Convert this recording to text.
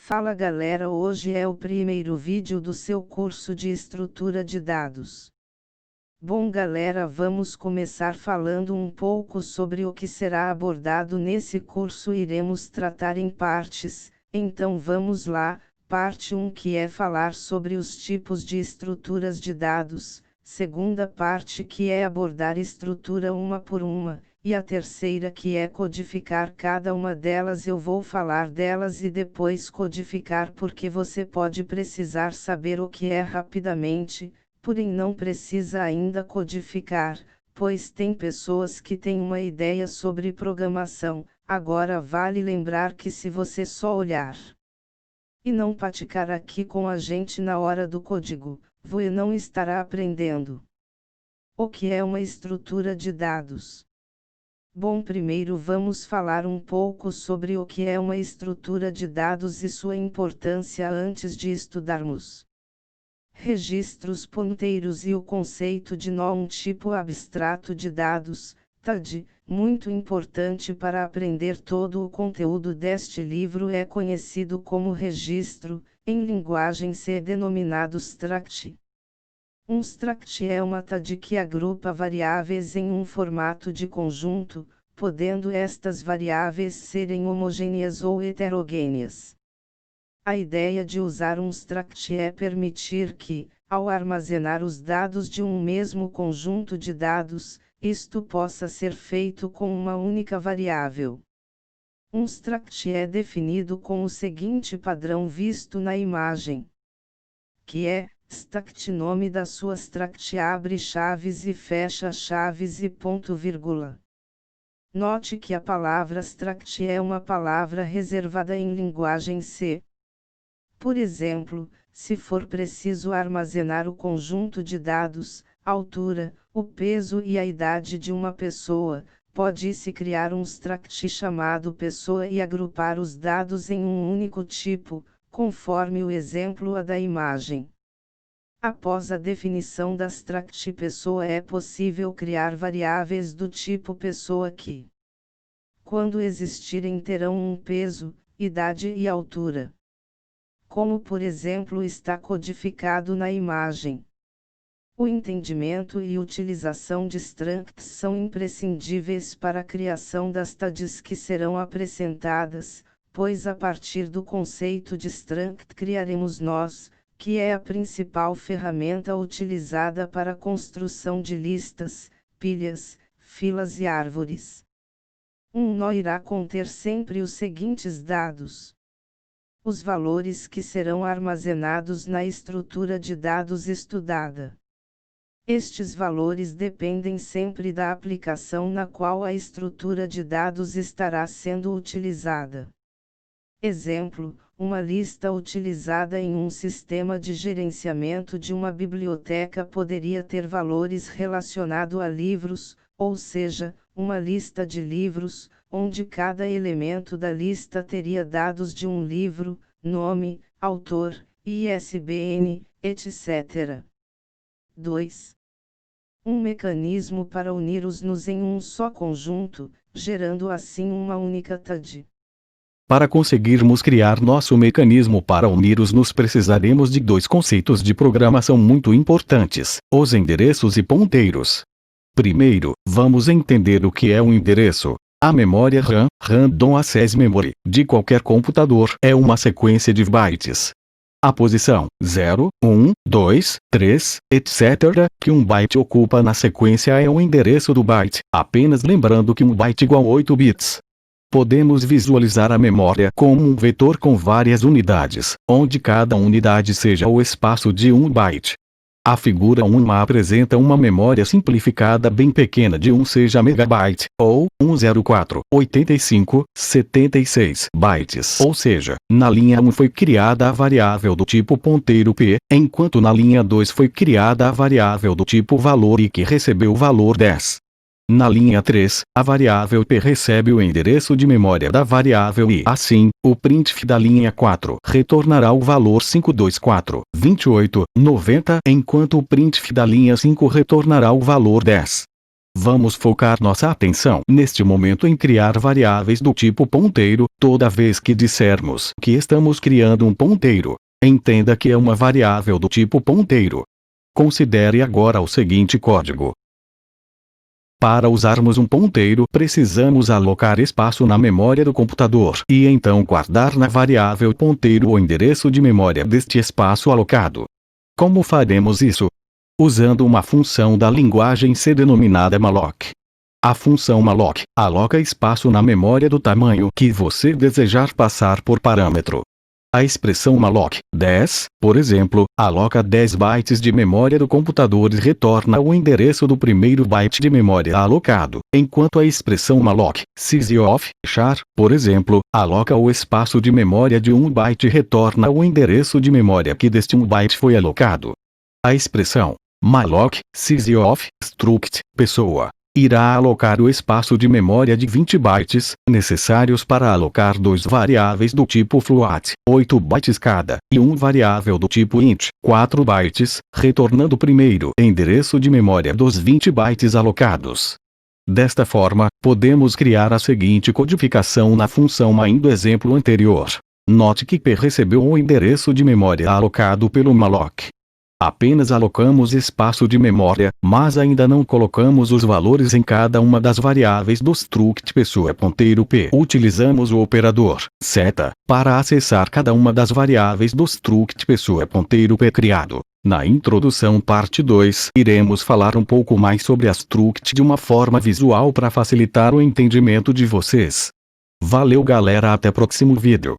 Fala galera, hoje é o primeiro vídeo do seu curso de estrutura de dados. Bom galera, vamos começar falando um pouco sobre o que será abordado nesse curso. Iremos tratar em partes, então vamos lá. Parte 1, que é falar sobre os tipos de estruturas de dados, segunda parte, que é abordar estrutura uma por uma, e a terceira, que é codificar cada uma delas. Eu vou falar delas e depois codificar, porque você pode precisar saber o que é rapidamente, porém não precisa ainda codificar, pois tem pessoas que têm uma ideia sobre programação. Agora vale lembrar que se você só olhar e não praticar aqui com a gente na hora do código, você não estará aprendendo. O que é uma estrutura de dados? Bom, primeiro vamos falar um pouco sobre o que é uma estrutura de dados e sua importância antes de estudarmos registros, ponteiros e o conceito de nó, um tipo abstrato de dados, TAD, muito importante para aprender todo o conteúdo deste livro. É conhecido como registro, em linguagem C denominado struct. Um struct é uma TAD que agrupa variáveis em um formato de conjunto, podendo estas variáveis serem homogêneas ou heterogêneas. A ideia de usar um struct é permitir que, ao armazenar os dados de um mesmo conjunto de dados, isto possa ser feito com uma única variável. Um struct é definido com o seguinte padrão visto na imagem, que é struct nome da sua struct, abre chaves e fecha chaves e ponto vírgula. Note que a palavra struct é uma palavra reservada em linguagem C. Por exemplo, se for preciso armazenar o conjunto de dados, a altura, o peso e a idade de uma pessoa, pode-se criar um struct chamado pessoa e agrupar os dados em um único tipo, conforme o exemplo da imagem. Após a definição da struct pessoa, é possível criar variáveis do tipo pessoa que, quando existirem, terão um peso, idade e altura. Como por exemplo está codificado na imagem. O entendimento e utilização de structs são imprescindíveis para a criação das TADs que serão apresentadas, pois a partir do conceito de struct criaremos nós, que é a principal ferramenta utilizada para a construção de listas, pilhas, filas e árvores. Um nó irá conter sempre os seguintes dados: os valores que serão armazenados na estrutura de dados estudada. Estes valores dependem sempre da aplicação na qual a estrutura de dados estará sendo utilizada. Exemplo, uma lista utilizada em um sistema de gerenciamento de uma biblioteca poderia ter valores relacionados a livros, ou seja, uma lista de livros, onde cada elemento da lista teria dados de um livro, nome, autor, ISBN, etc. 2. Um mecanismo para unir os nós em um só conjunto, gerando assim uma única TAD. Para conseguirmos criar nosso mecanismo para unir os nós, precisaremos de dois conceitos de programação muito importantes: os endereços e ponteiros. Primeiro, vamos entender o que é um endereço. A memória RAM, Random Access Memory, de qualquer computador é uma sequência de bytes. A posição 0, 1, 2, 3, etc. que um byte ocupa na sequência é o endereço do byte, apenas lembrando que um byte igual a 8 bits. Podemos visualizar a memória como um vetor com várias unidades, onde cada unidade seja o espaço de um byte. A figura 1 apresenta uma memória simplificada bem pequena de 1 seja megabyte, ou 1048576 bytes. Ou seja, na linha 1 foi criada a variável do tipo ponteiro p, enquanto na linha 2 foi criada a variável do tipo valor i, que recebeu o valor 10. Na linha 3, a variável p recebe o endereço de memória da variável i. Assim, o printf da linha 4 retornará o valor 5242890, enquanto o printf da linha 5 retornará o valor 10. Vamos focar nossa atenção neste momento em criar variáveis do tipo ponteiro. Toda vez que dissermos que estamos criando um ponteiro, entenda que é uma variável do tipo ponteiro. Considere agora o seguinte código. Para usarmos um ponteiro, precisamos alocar espaço na memória do computador e então guardar na variável ponteiro o endereço de memória deste espaço alocado. Como faremos isso? Usando uma função da linguagem C denominada malloc. A função malloc aloca espaço na memória do tamanho que você desejar passar por parâmetro. A expressão malloc 10, por exemplo, aloca 10 bytes de memória do computador e retorna o endereço do primeiro byte de memória alocado, enquanto a expressão malloc sysof char, por exemplo, aloca o espaço de memória de 1 byte e retorna o endereço de memória que deste 1 byte foi alocado. A expressão malloc sysof struct pessoa irá alocar o espaço de memória de 20 bytes, necessários para alocar 2 variáveis do tipo float, 8 bytes cada, e 1 variável do tipo int, 4 bytes, retornando o primeiro endereço de memória dos 20 bytes alocados. Desta forma, podemos criar a seguinte codificação na função main do exemplo anterior. Note que P recebeu o endereço de memória alocado pelo malloc. Apenas alocamos espaço de memória, mas ainda não colocamos os valores em cada uma das variáveis do struct pessoa ponteiro P. Utilizamos o operador seta para acessar cada uma das variáveis do struct pessoa ponteiro P criado. Na introdução parte 2, iremos falar um pouco mais sobre a struct de uma forma visual para facilitar o entendimento de vocês. Valeu galera, até próximo vídeo.